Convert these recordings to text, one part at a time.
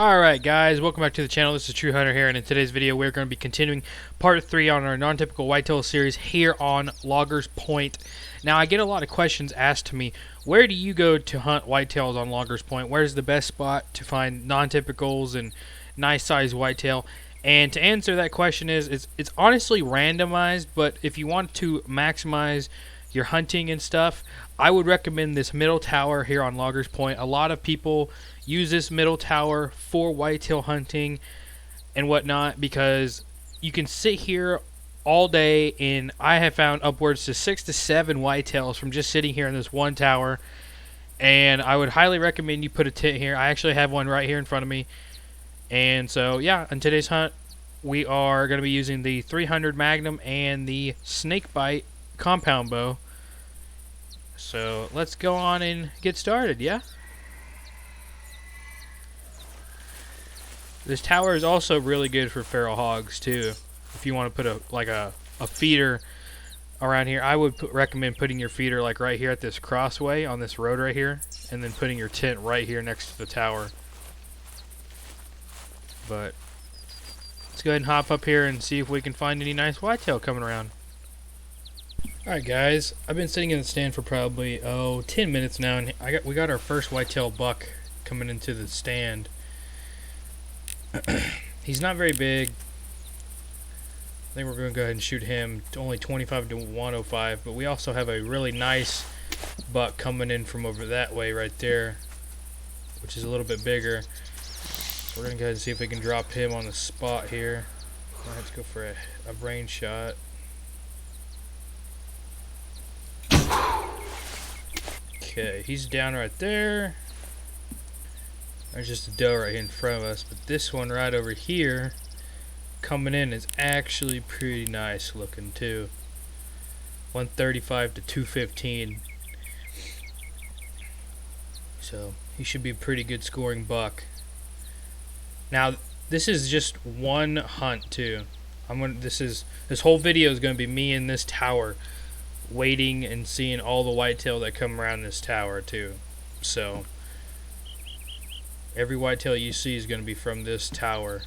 Alright guys, welcome back to the channel. This is TruHunter here, and in today's video we're going to be continuing part 3 on our non-typical whitetail series here on Loggers Point. Now I get a lot of questions asked to me, where do you go to hunt whitetails on Loggers Point? Where's the best spot to find non-typicals and nice sized whitetail? And to answer that question it's honestly randomized, but if you want to maximize your hunting and stuff, I would recommend this middle tower here on Loggers Point. A lot of people use this middle tower for whitetail hunting and whatnot because you can sit here all day, and I have found upwards to 6 to 7 whitetails from just sitting here in this one tower. And I would highly recommend you put a tent here. I actually have one right here in front of me. And so yeah, in today's hunt we are going to be using the 300 Magnum and the Snakebite compound bow. So let's go on and get started, yeah? This tower is also really good for feral hogs too. If you want to put a feeder around here, I would recommend putting your feeder like right here at this crossway on this road right here, and then putting your tent right here next to the tower. But let's go ahead and hop up here and see if we can find any nice whitetail coming around. Alright guys, I've been sitting in the stand for probably 10 minutes now, and we got our first whitetail buck coming into the stand. He's not very big. I think we're going to go ahead and shoot him to only 25 to 105, but we also have a really nice buck coming in from over that way right there, which is a little bit bigger. So we're going to go ahead and see if we can drop him on the spot here. I have to go for a brain shot. Okay, he's down right there. There's just a doe right here in front of us, but this one right over here coming in is actually pretty nice looking too. 135 to 215. So he should be a pretty good scoring buck. Now this is just one hunt too. This whole video is going to be me in this tower waiting and seeing all the whitetail that come around this tower too. So every whitetail you see is going to be from this tower.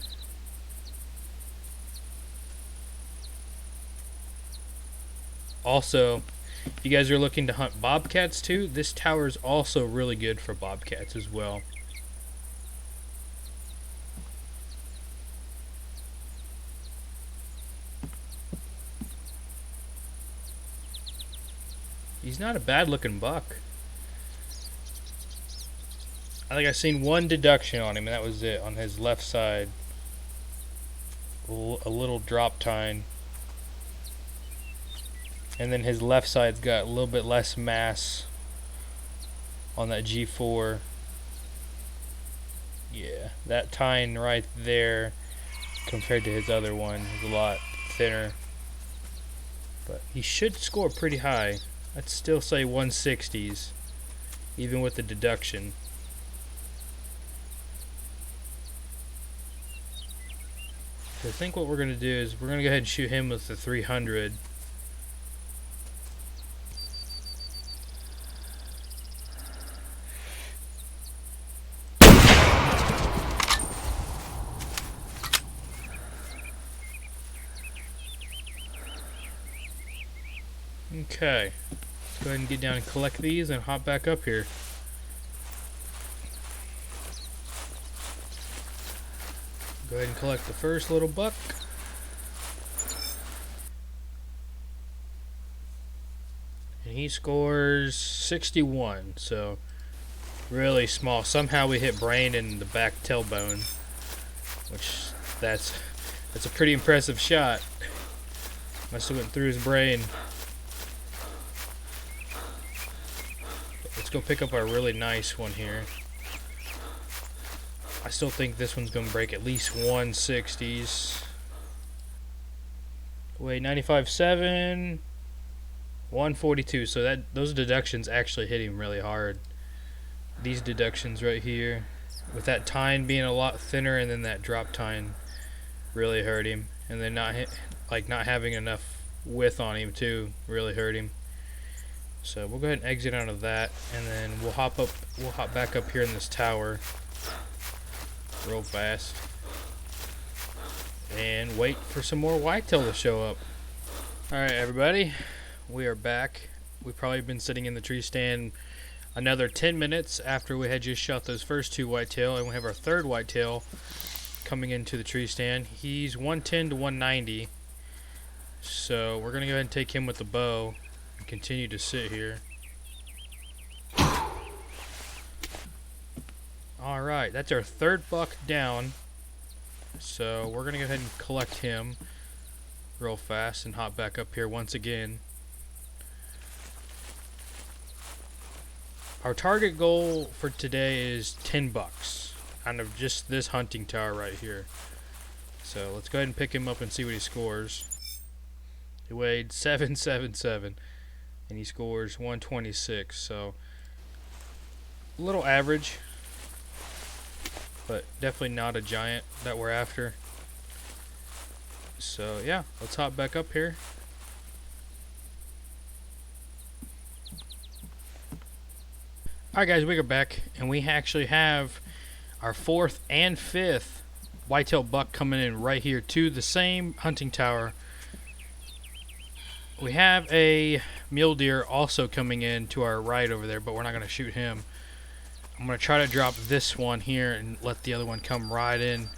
Also, if you guys are looking to hunt bobcats too, this tower is also really good for bobcats as well. He's not a bad looking buck. I think I've seen one deduction on him, and that was it, on his left side. A little drop tine. And then his left side's got a little bit less mass on that G4. Yeah, that tine right there compared to his other one is a lot thinner. But he should score pretty high. I'd still say 160s, even with the deduction. So I think what we're going to do is we're going to go ahead and shoot him with the 300. Okay, let's go ahead and get down and collect these and hop back up here. Go ahead and collect the first little buck. And he scores 61, so really small. Somehow we hit brain in the back tailbone, which that's a pretty impressive shot. Must have went through his brain. Let's go pick up our really nice one here. I still think this one's going to break at least 160s. Wait, 95.7, 142. So those deductions actually hit him really hard. These deductions right here, with that tine being a lot thinner, and then that drop tine really hurt him. And then not having enough width on him too really hurt him. So we'll go ahead and exit out of that, and then we'll hop back up here in this tower. real fast and wait for some more whitetail to show up. Alright everybody, we are back. We've probably been sitting in the tree stand another 10 minutes after we had just shot those first two whitetail, and we have our third whitetail coming into the tree stand. He's 110 to 190, so we're going to go ahead and take him with the bow and continue to sit here. Alright, that's our third buck down, so we're going to go ahead and collect him real fast and hop back up here once again. Our target goal for today is 10 bucks out of just this hunting tower right here. So let's go ahead and pick him up and see what he scores. He weighed 777 and he scores 126, so a little average, but definitely not a giant that we're after. So yeah, let's hop back up here. Alright guys, we are back, and we actually have our fourth and fifth whitetail buck coming in right here to the same hunting tower. We have a mule deer also coming in to our right over there, but we're not going to shoot him. I'm going to try to drop this one here and let the other one come right in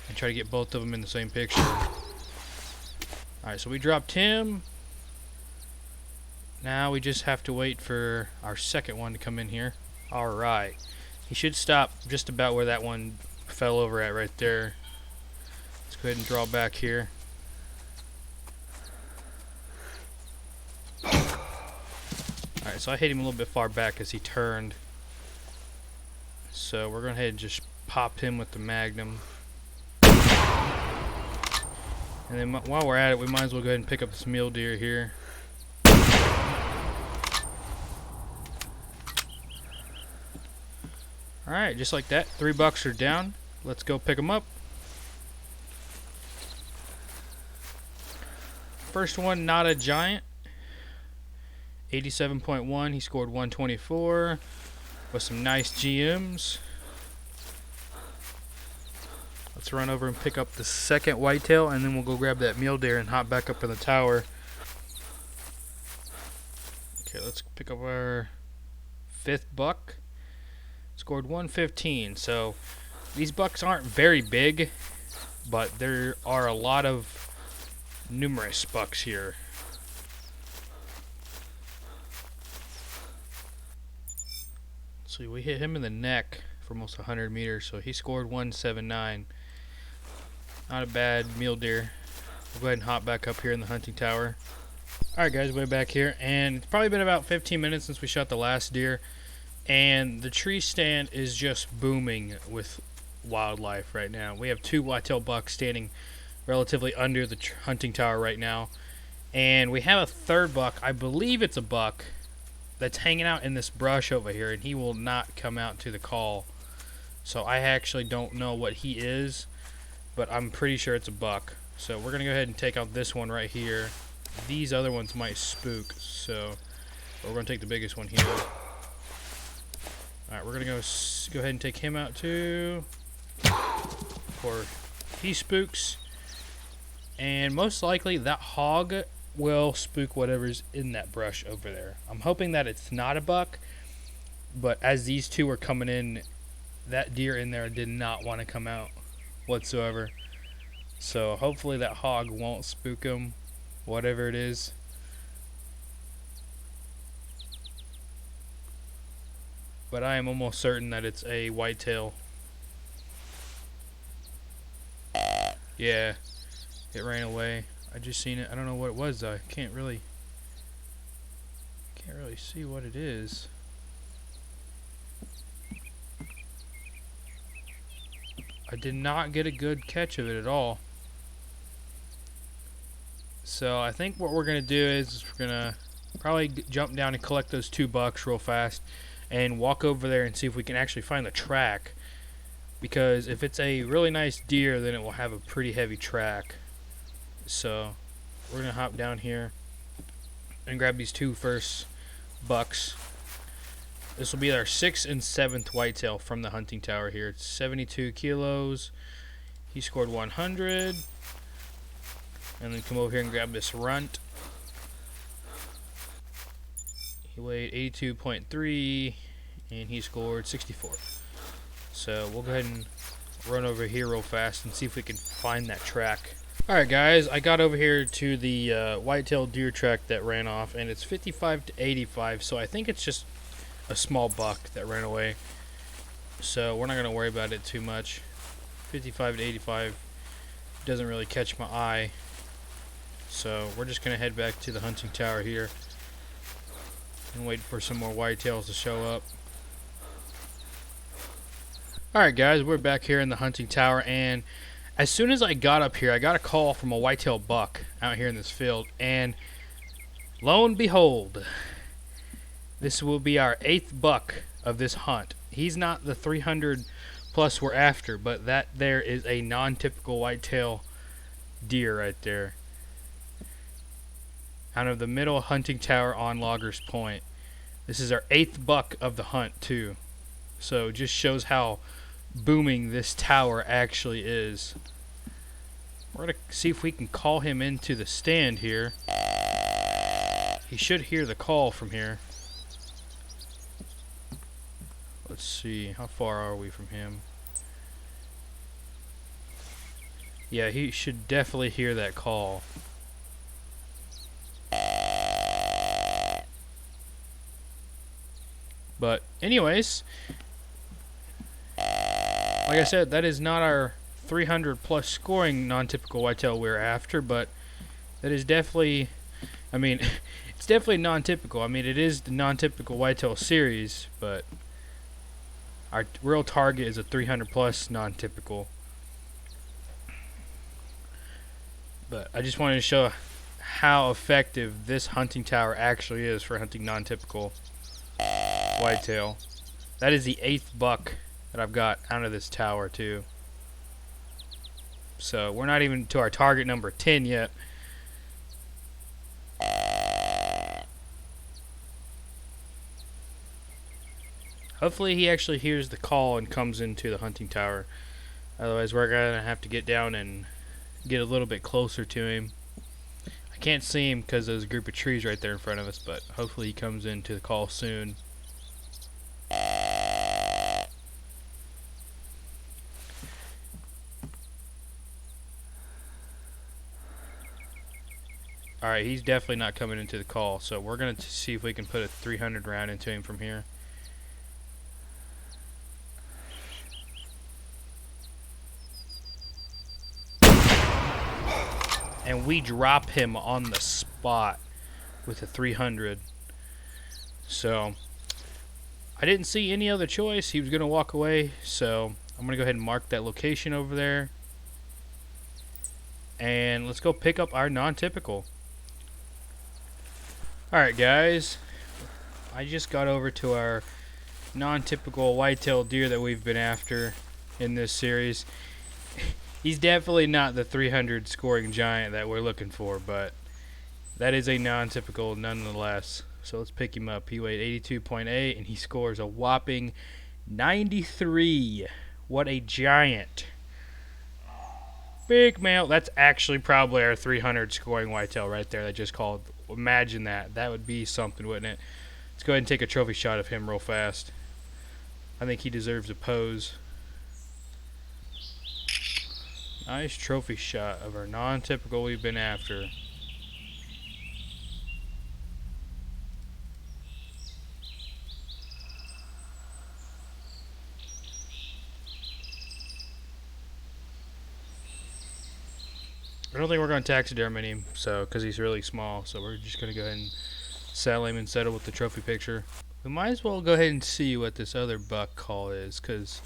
and try to get both of them in the same picture. Alright, so we dropped him. Now we just have to wait for our second one to come in here. Alright, he should stop just about where that one fell over at right there. Let's go ahead and draw back here. Alright, so I hit him a little bit far back as he turned. So we're going to go ahead and just pop him with the Magnum. And then while we're at it, we might as well go ahead and pick up this mule deer here. Alright, just like that, 3 bucks are down. Let's go pick them up. First one, not a giant. 87.1, he scored 124 with some nice GMs. Let's run over and pick up the second whitetail, and then we'll go grab that mule deer and hop back up in the tower. Okay, let's pick up our fifth buck. Scored 115. So these bucks aren't very big, but there are a lot of numerous bucks here. Let's see, we hit him in the neck for almost 100 meters, so he scored 179. Not a bad mule deer. We'll go ahead and hop back up here in the hunting tower. Alright guys, we're back here, and it's probably been about 15 minutes since we shot the last deer, and the tree stand is just booming with wildlife right now. We have 2 whitetail bucks standing relatively under the hunting tower right now, and we have a third buck. I believe it's a buck that's hanging out in this brush over here, and he will not come out to the call. So I actually don't know what he is, but I'm pretty sure it's a buck. So we're gonna go ahead and take out this one right here. These other ones might spook, so we're gonna take the biggest one here. Alright, we're gonna go ahead and take him out too, before he spooks. And most likely that hog will spook whatever's in that brush over there. I'm hoping that it's not a buck, but as these two were coming in, that deer in there did not want to come out whatsoever. So hopefully that hog won't spook him, whatever it is. But I am almost certain that it's a whitetail. Yeah, it ran away. I just seen it. I don't know what it was though. I can't really see what it is. I did not get a good catch of it at all. So I think what we're gonna do is we're gonna probably jump down and collect those 2 bucks real fast and walk over there and see if we can actually find the track, because if it's a really nice deer, then it will have a pretty heavy track. So we're gonna hop down here and grab these 2 first bucks, This will be our 6th and 7th whitetail from the hunting tower here. It's 72 kilos. He scored 100. And then come over here and grab this runt. He weighed 82.3 and he scored 64. So we'll go ahead and run over here real fast and see if we can find that track. Alright guys, I got over here to the whitetail deer track that ran off, and it's 55 to 85, so I think it's just a small buck that ran away. So we're not going to worry about it too much. 55 to 85 doesn't really catch my eye. So we're just going to head back to the hunting tower here and wait for some more whitetails to show up. Alright guys, we're back here in the hunting tower, and as soon as I got up here, I got a call from a whitetail buck out here in this field, and lo and behold, this will be our 8th buck of this hunt. He's not the 300 plus we're after, but that there is a non-typical whitetail deer right there. Out of the middle hunting tower on Loggers Point. This is our 8th buck of the hunt too. So it just shows how booming this tower actually is. We're going to see if we can call him into the stand here. He should hear the call from here. Let's see, how far are we from him? Yeah, he should definitely hear that call. But anyways, like I said, that is not our 300 plus scoring non-typical whitetail we're after, but that is definitely, I mean, it's definitely non-typical. I mean, it is the non-typical whitetail series, but our real target is a 300 plus non-typical. But I just wanted to show how effective this hunting tower actually is for hunting non-typical whitetail. That is the 8th buck that I've got out of this tower too. So we're not even to our target number 10 yet. Hopefully he actually hears the call and comes into the hunting tower. Otherwise we're going to have to get down and get a little bit closer to him. I can't see him because there's a group of trees right there in front of us, but hopefully he comes into the call soon. Alright, he's definitely not coming into the call, so we're going to see if we can put a 300 round into him from here. And we drop him on the spot with a 300. So I didn't see any other choice. He was going to walk away, so I'm going to go ahead and mark that location over there. And let's go pick up our non-typical. Alright guys, I just got over to our non-typical whitetail deer that we've been after in this series. He's definitely not the 300 scoring giant that we're looking for, but that is a non-typical nonetheless. So let's pick him up. He weighed 82.8 and he scores a whopping 93. What a giant. Big male. That's actually probably our 300 scoring whitetail right there that just called. Imagine that. That would be something, wouldn't it? Let's go ahead and take a trophy shot of him real fast. I think he deserves a pose. Nice trophy shot of our non-typical we've been after. I don't think we're going to taxidermy him, so because he's really small. So we're just going to go ahead and sell him and settle with the trophy picture. We might as well go ahead and see what this other buck call is, because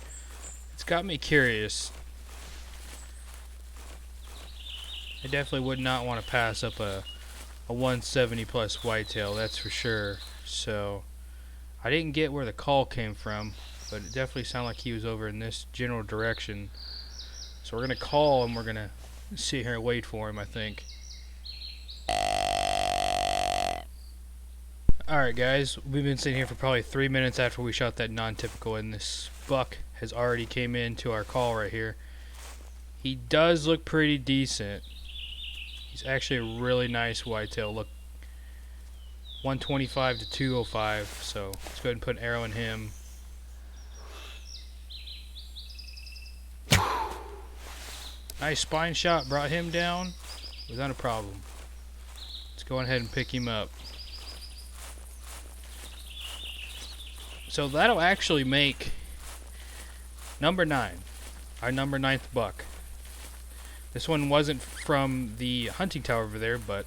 it's got me curious. I definitely would not want to pass up a 170 plus whitetail, that's for sure. So I didn't get where the call came from, but it definitely sounded like he was over in this general direction. So we're going to call and we're going to sit here and wait for him, I think. Alright guys, we've been sitting here for probably 3 minutes after we shot that non-typical, and this buck has already came into our call right here. He does look pretty decent. He's actually a really nice whitetail. Look, 125 to 205, so let's go ahead and put an arrow in him. Nice spine shot, brought him down without a problem. Let's go ahead and pick him up. So that'll actually make number 9, our number 9th buck. This one wasn't from the hunting tower over there, but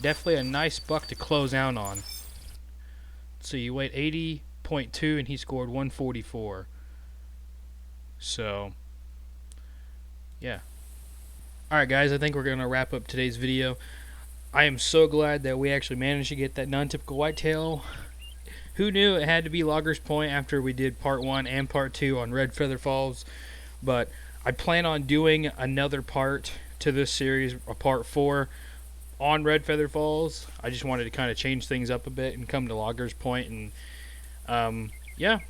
definitely a nice buck to close out on. So you weighed 80.2 and he scored 144. So, yeah. Alright guys, I think we're going to wrap up today's video. I am so glad that we actually managed to get that non-typical whitetail. Who knew it had to be Loggers Point after we did part 1 and part 2 on Red Feather Falls, but I plan on doing another part to this series, a part 4 on Red Feather Falls. I just wanted to kind of change things up a bit and come to Loggers Point, and yeah,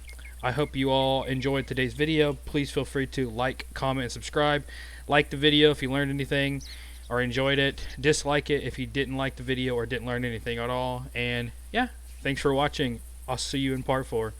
I hope you all enjoyed today's video. Please feel free to like, comment, and subscribe. Like the video if you learned anything or enjoyed it. Dislike it if you didn't like the video or didn't learn anything at all. And yeah, thanks for watching. I'll see you in part 4.